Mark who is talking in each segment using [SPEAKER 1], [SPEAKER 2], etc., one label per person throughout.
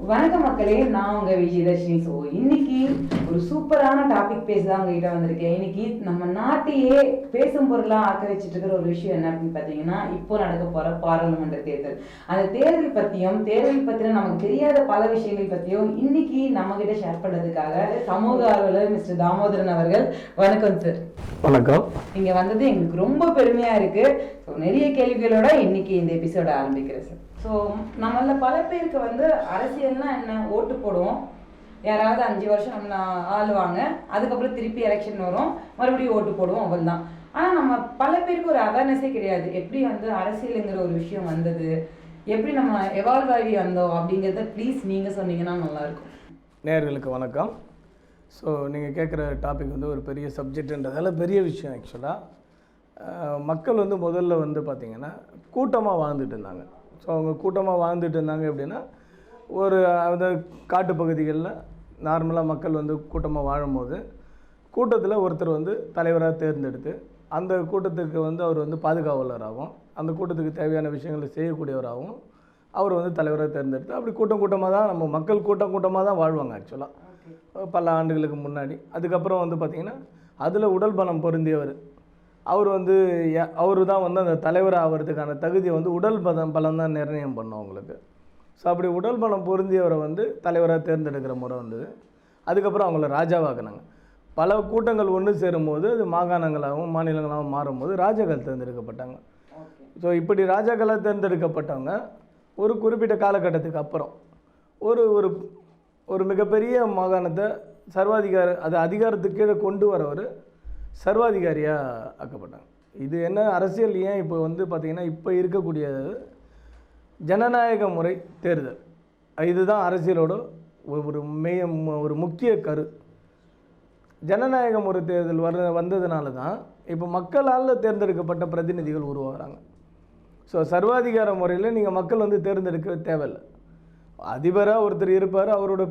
[SPEAKER 1] வணக்கம் மக்களே, நான் உங்க விஜயதர்ஷினி. இன்னைக்கு ஒரு சூப்பரான டாபிக் பேச தான் உங்ககிட்ட வந்திருக்கேன். இன்னைக்கு நம்ம நாட்டையே பேசும் பொருளா ஆக்க வச்சுட்டு இருக்கிற ஒரு விஷயம் என்ன அப்படின்னு பாத்தீங்கன்னா, இப்போ நடக்க போற பாராளுமன்ற தேர்தல். அந்த தேர்தல் பத்தின நமக்கு தெரியாத பல விஷயங்கள் பத்தியும் இன்னைக்கு நம்ம கிட்ட ஷேர் பண்றதுக்காக சமூக ஆர்வலர் மிஸ்டர் தாமோதரன் அவர்கள். வணக்கம் சார்.
[SPEAKER 2] வணக்கம்.
[SPEAKER 1] நீங்க வந்தது எங்களுக்கு ரொம்ப பெருமையா இருக்கு. நிறைய கேள்விகளோட இன்னைக்கு இந்த எபிசோட ஆரம்பிக்கிறேன் சார். ஸோ நம்மள பல பேருக்கு அரசியல்னா என்ன, ஓட்டு போடுவோம், யாராவது 5 வருஷம் நம்ம ஆளுவாங்க, அதுக்கப்புறம் திருப்பி எலெக்ஷன் வரும், மறுபடியும் ஓட்டு போடுவோம், அவ்வளோதான். ஆனால் நம்ம பல பேருக்கு ஒரு அவேர்னஸே கிடையாது. எப்படி அரசியலுங்கிற ஒரு விஷயம் வந்தது, எப்படி நம்ம எவால்வ் ஆகி வந்தோம் அப்படிங்கிறத ப்ளீஸ் நீங்கள் சொன்னீங்கன்னா நல்லாயிருக்கும்.
[SPEAKER 2] நேயர்களுக்கு வணக்கம். ஸோ நீங்கள் கேட்குற டாபிக் ஒரு பெரிய சப்ஜெக்டுன்றதால பெரிய விஷயம். ஆக்சுவலாக மக்கள் முதல்ல பார்த்திங்கன்னா கூட்டமாக வாழ்ந்துட்டு இருந்தாங்க. ஸோ அவங்க கூட்டமாக வாழ்ந்துட்டு இருந்தாங்க எப்படின்னா, ஒரு அந்த காட்டு பகுதிகளில் நார்மலாக மக்கள் கூட்டமாக வாழும்போது கூட்டத்தில் ஒருத்தர் தலைவராக தேர்ந்தெடுத்து அந்த கூட்டத்துக்கு அவர் பாதுகாவலராகவும் அந்த கூட்டத்துக்கு தேவையான விஷயங்களை செய்யக்கூடியவராகவும் அவர் தலைவராக தேர்ந்தெடுத்து அப்படி கூட்டமாக தான் நம்ம மக்கள் கூட்டமாக தான் வாழ்வாங்க ஆக்சுவலாக பல ஆண்டுகளுக்கு முன்னாடி. அதுக்கப்புறம் பார்த்திங்கன்னா அதில் உடல் பலம் பொருந்தியவர் அவர் தான் அந்த தலைவர் ஆகிறதுக்கான தகுதியை உடல் பலம் தான் நிர்ணயம் பண்ணோம் அவங்களுக்கு. ஸோ அப்படி உடல் பலம் பொருந்தியவரை தலைவராக தேர்ந்தெடுக்கிற முறை வந்தது. அதுக்கப்புறம் அவங்கள ராஜாவாக்குனாங்க. பல கூட்டங்கள் ஒன்று சேரும்போது அது மாகாணங்களாகவும் மாநிலங்களாகவும் மாறும்போது ராஜாக்கள் தேர்ந்தெடுக்கப்பட்டாங்க. ஸோ இப்படி ராஜாக்களாக தேர்ந்தெடுக்கப்பட்டவங்க ஒரு குறிப்பிட்ட காலகட்டத்துக்கு அப்புறம் ஒரு ஒரு ஒரு மிகப்பெரிய மாகாணத்தை அதிகாரத்துக்கு கீழே கொண்டு வரவர் சர்வாதிகாரியாக ஆக்கப்பட்டாங்க. இது என்ன அரசியல் ஏன் இப்போ பார்த்திங்கன்னா இப்போ இருக்கக்கூடிய ஜனநாயக முறை தேர்தல், இதுதான் அரசியலோட ஒரு முக்கிய கரு. ஜனநாயக முறை தேர்தல் வந்ததுனால தான் இப்போ மக்களால் தேர்ந்தெடுக்கப்பட்ட பிரதிநிதிகள் உருவாகிறாங்க. ஸோ சர்வாதிகார முறையில் நீங்கள் மக்கள் தேர்ந்தெடுக்க தேவையில்லை. அதிபராக ஒருத்தர் இருப்பார், அவரோட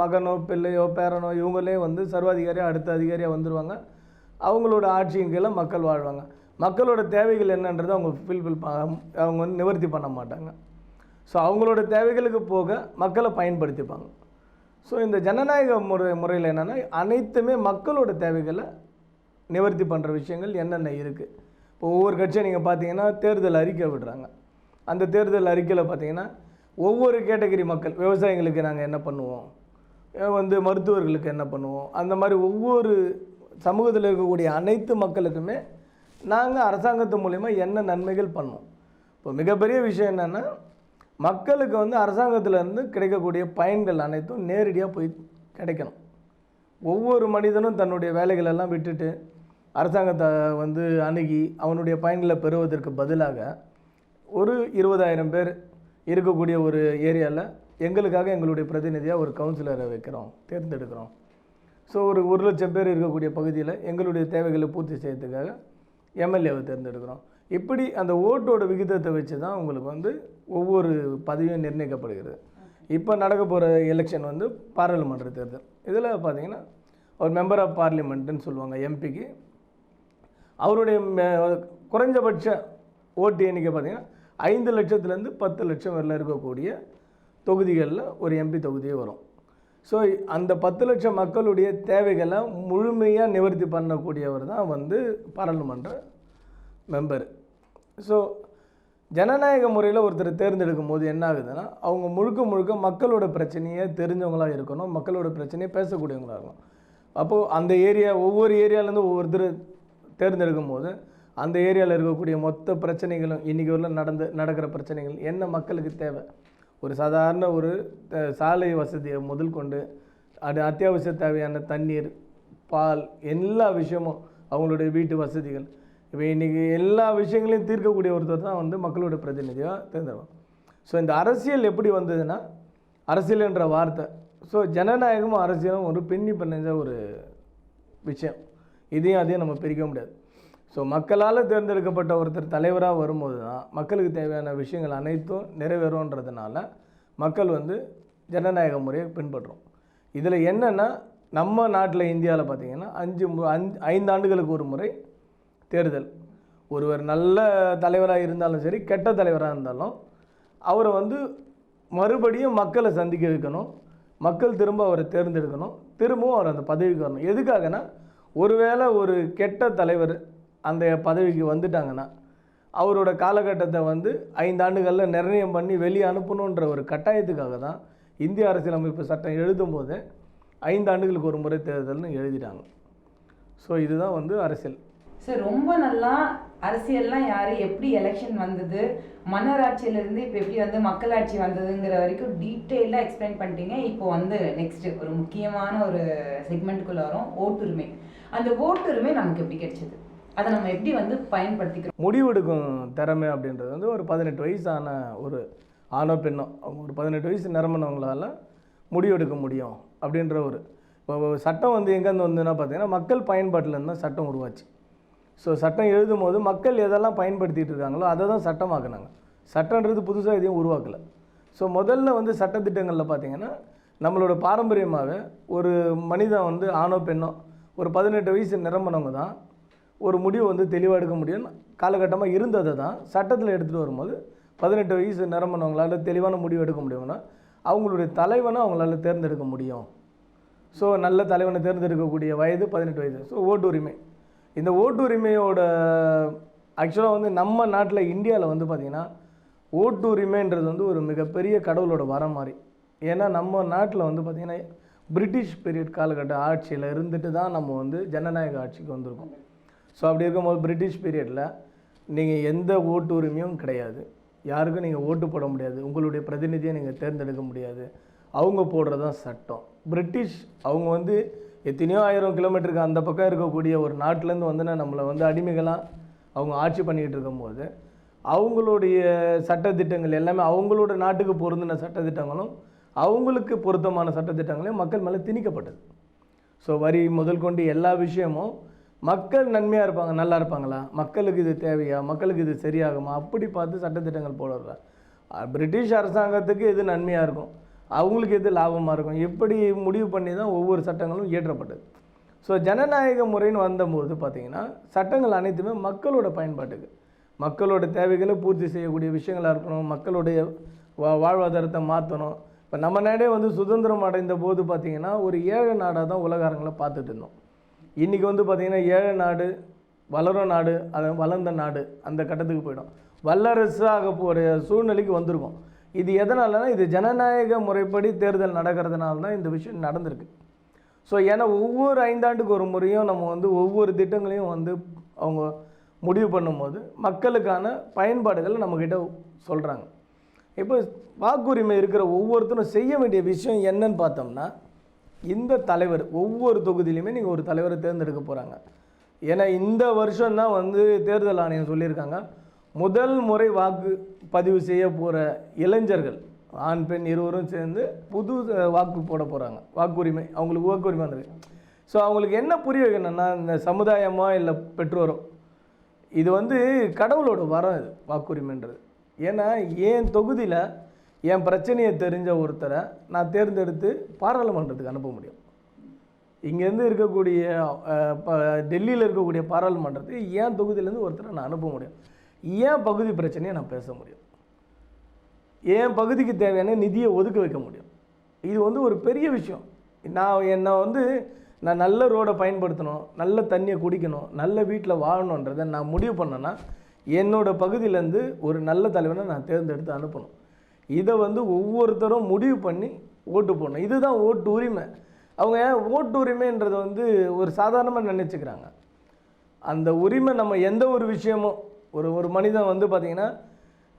[SPEAKER 2] மகனோ பிள்ளையோ பேரனோ இவங்களே சர்வாதிகாரியாக அடுத்த அதிகாரியாக வந்துடுவாங்க. அவங்களோட ஆட்சியின் கீழே மக்கள் வாழ்வாங்க. மக்களோட தேவைகள் என்னன்றதை அவங்க நிவர்த்தி பண்ண மாட்டாங்க. ஸோ அவங்களோட தேவைகளுக்கு போக மக்களை பயன்படுத்திப்பாங்க. ஸோ இந்த ஜனநாயக முறையில் என்னென்னா அனைத்துமே மக்களோட தேவைகளை நிவர்த்தி பண்ணுற விஷயங்கள் என்னென்ன இருக்குது. இப்போ ஒவ்வொரு கட்சியும் நீங்கள் பார்த்தீங்கன்னா தேர்தல் அறிக்கை விடுறாங்க. அந்த தேர்தல் அறிக்கையில் பார்த்தீங்கன்னா ஒவ்வொரு கேட்டகரி மக்கள், விவசாயிகளுக்கு நாங்கள் என்ன பண்ணுவோம், மருத்துவர்களுக்கு என்ன பண்ணுவோம், அந்த மாதிரி ஒவ்வொரு சமூகத்தில் இருக்கக்கூடிய அனைத்து மக்களுக்குமே நாங்கள் அரசாங்கத்து மூலிமா என்ன நன்மைகள் பண்ணோம். இப்போ மிகப்பெரிய விஷயம் என்னென்னா மக்களுக்கு அரசாங்கத்திலேருந்து கிடைக்கக்கூடிய பயன்கள் அனைத்தும் நேரடியாக போய் கிடைக்கணும். ஒவ்வொரு மனிதனும் தன்னுடைய வேலைகளெல்லாம் விட்டுட்டு அரசாங்கத்தை அணுகி அவனுடைய பயன்களை பெறுவதற்கு பதிலாக ஒரு 20,000 பேர் இருக்கக்கூடிய ஒரு ஏரியாவில் எங்களுக்காக எங்களுடைய பிரதிநிதியாக ஒரு கவுன்சிலரை வைக்கிறோம், தேர்ந்தெடுக்கிறோம். ஸோ ஒரு 1,00,000 பேர் இருக்கக்கூடிய பகுதியில் எங்களுடைய தேவைகளை பூர்த்தி செய்யறதுக்காக எம்எல்ஏவை தேர்ந்தெடுக்கிறோம். இப்படி அந்த ஓட்டோட விகிதத்தை வச்சு தான் உங்களுக்கு ஒவ்வொரு பதவியும் நிர்ணயிக்கப்படுகிறது. இப்போ நடக்க போகிற எலெக்ஷன் பாராளுமன்ற தேர்தல். இதில் பார்த்திங்கன்னா ஒரு மெம்பர் ஆஃப் பார்லிமெண்ட்டுன்னு சொல்லுவாங்க, எம்பிக்கு அவருடைய குறைஞ்சபட்ச ஓட்டு எண்ணிக்கை பார்த்திங்கன்னா 5 லட்சத்துலேருந்து 10 லட்சம் வரல இருக்கக்கூடிய தொகுதிகளில் ஒரு எம்பி தொகுதியே வரும். ஸோ அந்த 10 லட்சம் மக்களுடைய தேவைகளை முழுமையாக நிவர்த்தி பண்ணக்கூடியவர் தான் பாராளுமன்ற மெம்பர். ஸோ ஜனநாயக முறையில் ஒருத்தர் தேர்ந்தெடுக்கும் போது என்ன ஆகுதுன்னா அவங்க முழுக்க மக்களோட பிரச்சனையை தெரிஞ்சவங்களாக இருக்கணும், மக்களோட பிரச்சனையை பேசக்கூடியவங்களாக இருக்கணும். அப்போது அந்த ஒவ்வொரு ஏரியாவிலேருந்து ஒவ்வொருத்தர் தேர்ந்தெடுக்கும் போது அந்த ஏரியாவில் இருக்கக்கூடிய மொத்த பிரச்சனைகளும் இன்றைக்கி நடக்கிற பிரச்சனைகள் என்ன மக்களுக்கு தேவை, ஒரு சாதாரண ஒரு சாலை வசதியை முதல் கொண்டு அத்தியாவசிய தேவையான தண்ணீர், பால், எல்லா விஷயமும் அவங்களுடைய வீட்டு வசதிகள், இப்போ இன்றைக்கி எல்லா விஷயங்களையும் தீர்க்கக்கூடிய ஒருத்தர் தான் மக்களோட பிரதிநிதியாக தேர்ந்தெடுக்கும். ஸோ இந்த அரசியல் எப்படி வந்ததுன்னா, அரசியல் என்ற வார்த்தை, ஸோ ஜனநாயகமும் அரசியலும் ஒரு பின்னி பிணைஞ்ச ஒரு விஷயம். அதையும் நம்ம பிரிக்க முடியாது. ஸோ மக்களால் தேர்ந்தெடுக்கப்பட்ட ஒருத்தர் தலைவராக வரும்போது தான் மக்களுக்கு தேவையான விஷயங்கள் அனைத்தும் நிறைவேறும்ன்றதுனால மக்கள் ஜனநாயக முறையை பின்பற்றுறோம். இதில் என்னென்னா நம்ம நாட்டில் இந்தியாவில் பார்த்திங்கன்னா 5 ஆண்டுகளுக்கு ஒரு முறை தேர்தல். ஒருவர் நல்ல தலைவராக இருந்தாலும் சரி, கெட்ட தலைவராக இருந்தாலும் அவரை மறுபடியும் மக்களை சந்திக்க வைக்கணும், மக்கள் திரும்ப அவரை தேர்ந்தெடுக்கணும், திரும்பவும் அவர் அந்த பதவிக்கு வரணும். எதுக்காகனா, ஒருவேளை ஒரு கெட்ட தலைவர் அந்த பதவிக்கு வந்துட்டாங்கன்னா அவரோட காலகட்டத்தை வந்து 5 ஆண்டுகளில் நிர்ணயம் பண்ணி வெளியே அனுப்பணுன்ற ஒரு கட்டாயத்துக்காக தான் இந்திய அரசியலமைப்பு சட்டம் எழுதும்போது 5 ஆண்டுகளுக்கு ஒரு முறை தேர்தல்னு எழுதிட்டாங்க. ஸோ இதுதான் வந்து அரசியல்.
[SPEAKER 1] சார் ரொம்ப நல்லா அரசியல்லாம் யார் எப்படி எலெக்ஷன் வந்தது, மன்னராட்சியிலேருந்து இப்போ எப்படி வந்து மக்களாட்சி வந்ததுங்கிற வரைக்கும் டீட்டெயிலாக எக்ஸ்பிளைன் பண்ணிட்டீங்க. இப்போ வந்து நெக்ஸ்ட் ஒரு முக்கியமான ஒரு செக்மெண்ட்டுக்குள்ளே வரும், ஓட்டுரிமை. அந்த ஓட்டுரிமை நமக்கு எப்படி கிடைச்சது, அதை நம்ம எப்படி வந்து பயன்படுத்திக்கிறோம்?
[SPEAKER 2] முடிவெடுக்கும் திறமை அப்படின்றது வந்து ஒரு 18 வயசான ஒரு ஆணோ பெண்ணோ, அவங்க ஒரு 18 வயசு நிரம்பினவங்களால முடிவெடுக்க முடியும் அப்படின்ற ஒரு இப்போ சட்டம் வந்து எங்கேருந்து வந்துன்னா பார்த்தீங்கன்னா மக்கள் பயன்பாட்டிலேருந்து தான் சட்டம் உருவாச்சு. ஸோ சட்டம் எழுதும் போது மக்கள் எதெல்லாம் பயன்படுத்திகிட்டு இருக்காங்களோ அதை தான் சட்டமாக்குனாங்க. சட்டன்றது புதுசாக எதையும் உருவாக்கலை. ஸோ முதல்ல வந்து சட்டத்திட்டங்களில் பார்த்தீங்கன்னா நம்மளோட பாரம்பரியமாகவே ஒரு மனிதன் வந்து ஆணோ பெண்ணோ ஒரு 18 வயசு நிரம்பினவங்க தான் ஒரு முடிவு வந்து தெளிவாக எடுக்க முடியும்னு காலகட்டமாக இருந்ததை தான் சட்டத்தில் எடுத்துகிட்டு வரும்போது 18 வயசு நிரம்பினவங்களால் தெளிவான முடிவு எடுக்க முடியும்னா அவங்களுடைய தலைவனை அவங்களால தேர்ந்தெடுக்க முடியும். ஸோ நல்ல தலைவனை தேர்ந்தெடுக்கக்கூடிய வயது 18 வயது. ஸோ ஓட்டுரிமை, இந்த ஓட்டுரிமையோட ஆக்சுவலாக வந்து நம்ம நாட்டில் இந்தியாவில் வந்து பார்த்திங்கன்னா ஓட்டுரிமைன்றது வந்து ஒரு மிகப்பெரிய கடவுளோட வரம் மாதிரி. ஏன்னா நம்ம நாட்டில் வந்து பார்த்திங்கன்னா பிரிட்டிஷ் பீரியட் காலகட்ட ஆட்சியில் இருந்துட்டு தான் நம்ம வந்து ஜனநாயக ஆட்சிக்கு வந்திருக்கோம். ஸோ அப்படி இருக்கும்போது பிரிட்டிஷ் பீரியடில் நீங்கள் எந்த ஓட்டு உரிமையும் கிடையாது, யாருக்கும் நீங்கள் ஓட்டு போட முடியாது, உங்களுடைய பிரதிநிதியை நீங்கள் தேர்ந்தெடுக்க முடியாது, அவங்க போடுறது தான் சட்டம். பிரிட்டிஷ் அவங்க வந்து எத்தனையோ 1000 கிலோமீட்டருக்கு அந்த பக்கம் இருக்கக்கூடிய ஒரு நாட்டிலேருந்து வந்து நம்மளை வந்து அடிமைகளாக அவங்க ஆட்சி பண்ணிக்கிட்டு இருக்கும்போது அவங்களுடைய சட்டத்திட்டங்கள் எல்லாமே அவங்களோட நாட்டுக்கு பொருந்தின சட்டத்திட்டங்களும் அவங்களுக்கு பொருத்தமான சட்டத்திட்டங்களையும் மக்கள் மேலே திணிக்கப்பட்டது. ஸோ வரி முதல் கொண்டு எல்லா விஷயமும் மக்கள் நன்மையாக இருப்பாங்க, நல்லா இருப்பாங்களா, மக்களுக்கு இது தேவையா, மக்களுக்கு இது சரியாகுமா, அப்படி பார்த்து சட்டத்திட்டங்கள் போடுறா. பிரிட்டிஷ் அரசாங்கத்துக்கு எது நன்மையாக இருக்கும், அவங்களுக்கு எது லாபமாக இருக்கும், இப்படி முடிவு பண்ணி தான் ஒவ்வொரு சட்டங்களும் இயற்றப்பட்டது. ஸோ ஜனநாயக முறைன்னு வந்தபோது பார்த்திங்கன்னா சட்டங்கள் அனைத்துமே மக்களோட பயன்பாட்டுக்கு, மக்களோட தேவைகளை பூர்த்தி செய்யக்கூடிய விஷயங்களாக இருக்கணும், மக்களுடைய வாழ்வாதாரத்தை மாற்றணும். இப்போ நம்ம நாடே வந்து சுதந்திரம் அடைந்த போது பார்த்திங்கன்னா ஒரு ஏழை நாடாக தான் உலகாரங்களை பார்த்துட்டு இருந்தோம். இன்றைக்கி வந்து பார்த்திங்கன்னா ஏழை நாடு, வளரும் நாடு, அதை வளர்ந்த நாடு அந்த கட்டத்துக்கு போயிடும், வல்லரசாக போகிற சூழ்நிலைக்கு வந்திருக்கும். இது எதனாலனா இது ஜனநாயக முறைப்படி தேர்தல் நடக்கிறதுனால தான் இந்த விஷயம் நடந்திருக்கு. ஸோ ஏன்னா ஒவ்வொரு 5 ஆண்டுக்கு ஒரு முறையும் நம்ம வந்து ஒவ்வொரு திட்டங்களையும் வந்து அவங்க முடிவு பண்ணும்போது மக்களுக்கான பயன்பாடுகளை நம்மக்கிட்ட சொல்கிறாங்க. இப்போ வாக்குரிமை இருக்கிற ஒவ்வொருத்தரும் செய்ய வேண்டிய விஷயம் என்னன்னு பார்த்தோம்னா, இந்த தலைவர் ஒவ்வொரு தொகுதியிலையுமே நீங்கள் ஒரு தலைவரை தேர்ந்தெடுக்க போகிறாங்க. ஏன்னா இந்த வருஷம்தான் வந்து தேர்தல் ஆணையம் சொல்லியிருக்காங்க, முதல் முறை வாக்கு பதிவு செய்ய போகிற இளைஞர்கள் ஆண் பெண் இருவரும் சேர்ந்து புது வாக்கு போட போகிறாங்க. வாக்குரிமை அவங்களுக்கு வாக்குரிமை வந்திருக்கு. ஸோ அவங்களுக்கு என்ன புரிய வைக்கணும்னா, இந்த சமுதாயமோ இல்லை பெற்றோரோ, இது வந்து கடவுளோட வரம் இது வாக்குரிமைன்றது. ஏன்னா என் தொகுதியில் என் பிரச்சனையை தெரிஞ்ச ஒருத்தரை நான் தேர்ந்தெடுத்து பாராளுமன்றத்துக்கு அனுப்ப முடியும். இங்கேருந்து இருக்கக்கூடிய டெல்லியில் இருக்கக்கூடிய பாராளுமன்றத்துக்கு என் தொகுதியிலேருந்து ஒருத்தரை நான் அனுப்ப முடியும். ஏன் பகுதி பிரச்சனையை நான் பேச முடியும், என் பகுதிக்கு தேவையான நிதியை ஒதுக்க வைக்க முடியும். இது வந்து ஒரு பெரிய விஷயம். நான் நல்ல ரோடை பயன்படுத்தணும், நல்ல தண்ணியை குடிக்கணும், நல்ல வீட்டில் வாழணுன்றதை நான் முடிவு பண்ணேன்னா என்னோடய பகுதியிலேருந்து ஒரு நல்ல தலைவனை நான் தேர்ந்தெடுத்து அனுப்பணும். இதை வந்து ஒவ்வொருத்தரும் முடிவு பண்ணி ஓட்டு போடணும். இதுதான் ஓட்டு உரிமை. அவங்க ஓட்டு உரிமைன்றது வந்து ஒரு சாதாரணமாக நினச்சிக்கிறாங்க. அந்த உரிமை நம்ம எந்த ஒரு விஷயமும் ஒரு மனிதன் வந்து பார்த்திங்கன்னா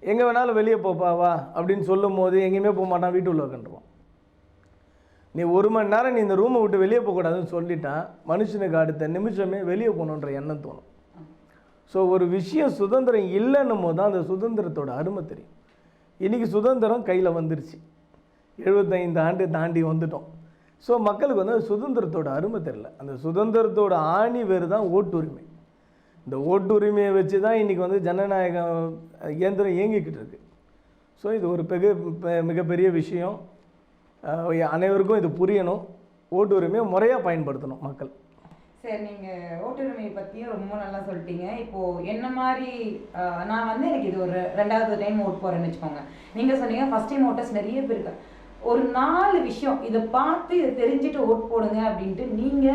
[SPEAKER 2] எங்கே வேணாலும் வெளியே போப்பாவா அப்படின்னு சொல்லும் போது எங்கேயுமே போக மாட்டான், வீட்டுக்குள்ளே உட்காந்துருவான். நீ 1 மணி நேரம் நீ இந்த ரூமை விட்டு வெளியே போகக்கூடாதுன்னு சொல்லிட்டான், மனுஷனுக்கு அடுத்த நிமிஷமே வெளியே போகணுன்ற எண்ணம் தோணும். ஸோ ஒரு விஷயம் சுதந்திரம் இல்லைன்னும் போது தான் அந்த சுதந்திரத்தோட அருமை தெரியும். இன்றைக்கி சுதந்திரம் கையில் வந்துருச்சு, 75 ஆண்டு தாண்டி வந்துட்டோம். ஸோ மக்களுக்கு வந்து சுதந்திரத்தோட அருமை தெரியல. அந்த சுதந்திரத்தோட ஆணி வேறு தான் ஓட்டுரிமை. இந்த ஓட்டுரிமையை வச்சு தான் இன்றைக்கி வந்து ஜனநாயக இயந்திரம் இயங்கிக்கிட்டு இருக்குது. ஸோ இது ஒரு மிகப்பெரிய விஷயம். அனைவருக்கும் இது புரியணும். ஓட்டுரிமையை முறையாக பயன்படுத்தணும் மக்கள்.
[SPEAKER 1] சரி, நீங்க ஓட்டுரிமையை பத்தியும் ரொம்ப நல்லா சொல்லிட்டீங்க. இப்போ என்ன மாதிரி நான் வந்து எனக்கு இது ஒரு 2வது டைம் ஓட் போறேன்னு வச்சுக்கோங்க. நீங்க சொன்னீங்க ஃபர்ஸ்ட் டைம் ஓட்டர்ஸ் நிறைய பேர் இருக்காங்க. ஒரு 4 விஷயம் இதை பார்த்து இதை தெரிஞ்சுட்டு ஓட் போடுங்க அப்படின்ட்டு நீங்க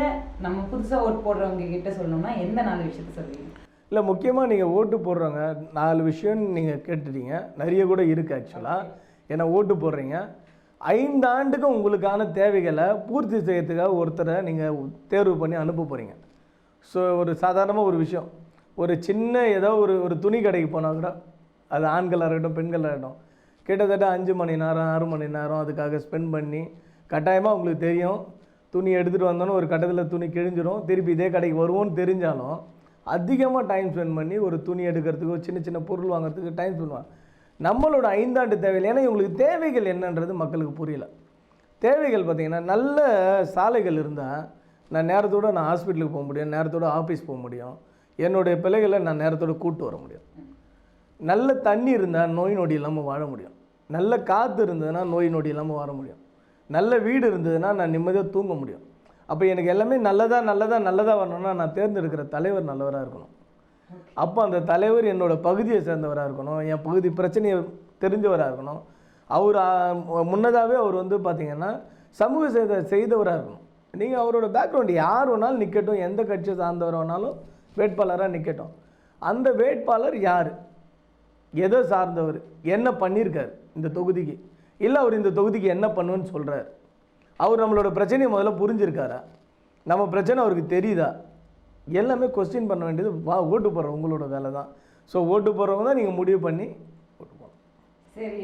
[SPEAKER 1] நம்ம புதுசா ஓட் போடுறவங்க கிட்ட சொல்லணும்னா எந்த 4 விஷயத்த சொல்லுவீங்க?
[SPEAKER 2] இல்லை, முக்கியமாக நீங்கள் ஓட்டு போடுறவங்க 4 விஷயம்னு நீங்கள் கேட்டுட்டீங்க. நிறைய கூட இருக்குது ஆக்சுவலாக. ஏன்னா ஓட்டு போடுறீங்க, 5 ஆண்டுக்கு உங்களுக்கான தேவைகளை பூர்த்தி செய்யறதுக்காக ஒருத்தரை நீங்கள் தேர்வு பண்ணி அனுப்ப போகிறீங்க. ஸோ ஒரு சாதாரணமாக ஒரு விஷயம், ஒரு சின்ன ஏதோ ஒரு துணி கடைக்கு போனால் கூட, அது ஆண்களாக இருக்கட்டும் பெண்களாக இருக்கட்டும், கிட்டத்தட்ட 5 மணி நேரம் 6 மணி நேரம் அதுக்காக ஸ்பெண்ட் பண்ணி, கட்டாயமாக உங்களுக்கு தெரியும் துணி எடுத்துகிட்டு வந்தோன்னு ஒரு கட்டத்தில் துணி கிழிஞ்சிடும், திருப்பி இதே கடைக்கு வருவோன்னு தெரிஞ்சாலும் அதிகமாக டைம் ஸ்பெண்ட் பண்ணி ஒரு துணி எடுக்கிறதுக்கோ சின்ன சின்ன பொருள் வாங்குறதுக்கு டைம் பண்ணுவாங்க. நம்மளோட 5 ஆண்டு தேவைகள், ஏன்னா இவங்களுக்கு தேவைகள் என்னன்றது மக்களுக்கு புரியல. தேவைகள் பார்த்திங்கன்னா, நல்ல சாலைகள் இருந்தால் நான் நேரத்தோடு நான் ஹாஸ்பிட்டலுக்கு போக முடியும், நேரத்தோடு ஆஃபீஸ் போக முடியும், என்னுடைய பிள்ளைகளை நான் நேரத்தோடு கூப்பிட்டு வர முடியும். நல்ல தண்ணி இருந்தால் நோய் நொடி இல்லாமல் வாழ முடியும். நல்ல காற்று இருந்ததுன்னா நோய் நொடி இல்லாமல் வாழ முடியும். நல்ல வீடு இருந்ததுன்னா நான் நிம்மதியாக தூங்க முடியும். அப்போ எனக்கு எல்லாமே நல்லதாக வரணும்னா நான் தேர்ந்தெடுக்கிற தலைவர் நல்லவராக இருக்கணும். அப்போ அந்த தலைவர் என்னோடய பகுதியை சேர்ந்தவராக இருக்கணும், என் பகுதி பிரச்சனையை தெரிஞ்சவராக இருக்கணும். அவர் முன்னதாகவே அவர் வந்து பார்த்திங்கன்னா சமூக சேவை செய்தவராக இருக்கணும். நீங்கள் அவரோட பேக்ரவுண்டு யார் வேணாலும் நிற்கட்டும், எந்த கட்சியை சார்ந்தவர் வேணாலும் வேட்பாளராக நிற்கட்டும். அந்த வேட்பாளர் யார், எதை சார்ந்தவர், என்ன பண்ணியிருக்கார் இந்த தொகுதிக்கு, இல்லை அவர் இந்த தொகுதிக்கு என்ன பண்ணுன்னு சொல்கிறார், அவர் நம்மளோட பிரச்சனையை முதல்ல புரிஞ்சிருக்காரா, நம்ம பிரச்சனை அவருக்கு தெரியுதா, எல்லாமே கொஸ்டின் பண்ண வேண்டியது ஓட்டு போடுற உங்களோட வேலை தான். ஸோ ஓட்டு போடுறவங்க தான் நீங்கள் முடிவு பண்ணி ஓட்டு போகணும்.
[SPEAKER 1] சரி,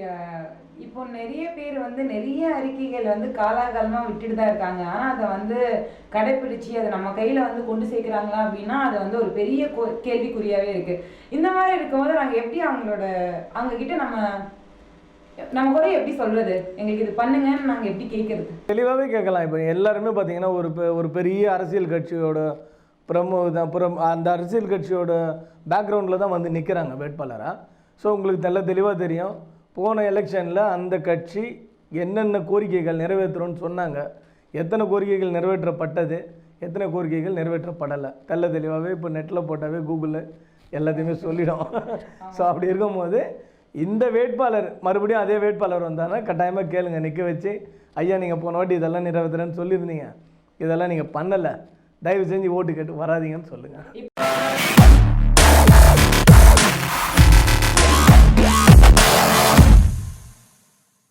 [SPEAKER 1] இப்போ நிறைய பேர் வந்து நிறைய அறிக்கைகள் வந்து காலாகாலமாக விட்டுட்டு தான் இருக்காங்க. ஆனால் அதை வந்து கடைப்பிடிச்சு அதை நம்ம கையில் வந்து கொண்டு சேர்க்குறாங்களா அப்படின்னா அது வந்து ஒரு பெரிய கேள்விக்குறியாகவே இருக்குது. இந்த மாதிரி இருக்கும்போது நாங்கள் எப்படி அவங்க கிட்ட நம்ம கூட எப்படி சொல்கிறது, எங்களுக்கு இது பண்ணுங்கன்னு நாங்கள் எப்படி கேட்குறது?
[SPEAKER 2] தெளிவாகவே கேட்கலாம். இப்போ எல்லாருமே பார்த்தீங்கன்னா ஒரு பெரிய அரசியல் கட்சியோட அந்த அரசியல் கட்சியோட பேக்ரவுண்டில் தான் வந்து நிற்கிறாங்க வேட்பாளராக. ஸோ உங்களுக்கு தெளிவாக தெரியும், போன எலெக்ஷனில் அந்த கட்சி என்னென்ன கோரிக்கைகள் நிறைவேற்றுறோன்னு சொன்னாங்க, எத்தனை கோரிக்கைகள் நிறைவேற்றப்பட்டது, எத்தனை கோரிக்கைகள் நிறைவேற்றப்படலை, தெளிவாகவே இப்போ நெட்டில் போட்டாவே கூகுளில் எல்லாத்தையுமே சொல்லிடும். ஸோ அப்படி இருக்கும்போது இந்த வேட்பாளர் மறுபடியும் அதே வேட்பாளர் வந்தாங்கன்னா கட்டாயமாக கேளுங்க, நிற்க வச்சு, ஐயா நீங்கள் போன வாட்டி இதெல்லாம் நிறைவேற்றுறேன்னு சொல்லியிருந்தீங்க, இதெல்லாம் நீங்கள் பண்ணலை, தயவு செஞ்சு ஓட்டு கேட்டு வராதிங்கன்னு சொல்லுங்கள்.